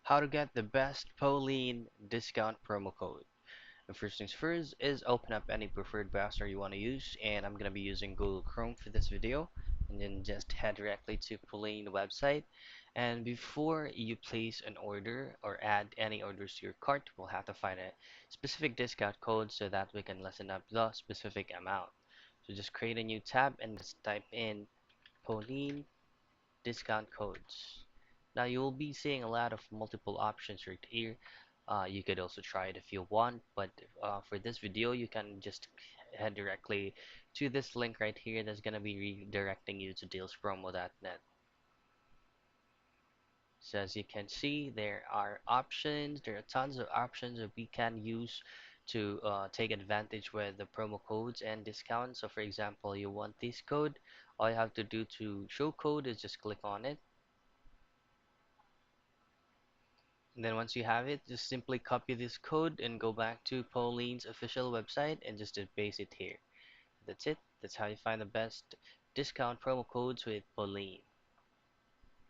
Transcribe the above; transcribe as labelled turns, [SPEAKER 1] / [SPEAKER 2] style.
[SPEAKER 1] How to get the best Polene discount promo code. The first things first is open up any preferred browser you want to use, and I'm gonna be using Google Chrome for this video. And then just head directly to Polene website. And before you place an order or add any orders to your cart, we'll have to find a specific discount code so that we can lessen up the specific amount. So just create a new tab and just type in Polene discount codes. Now you will be seeing a lot of multiple options right here. You could also try it if you want, but for this video, you can just head directly to this link right here that's gonna be redirecting you to dealspromo.net. So as you can see, there are options. There are tons of options that we can use to take advantage with the promo codes and discounts. So for example, you want this code, all you have to do to show code is just click on it. And then once you have it, just simply copy this code and go back to Polene's official website and just paste it here. That's it. That's how you find the best discount promo codes with Polene.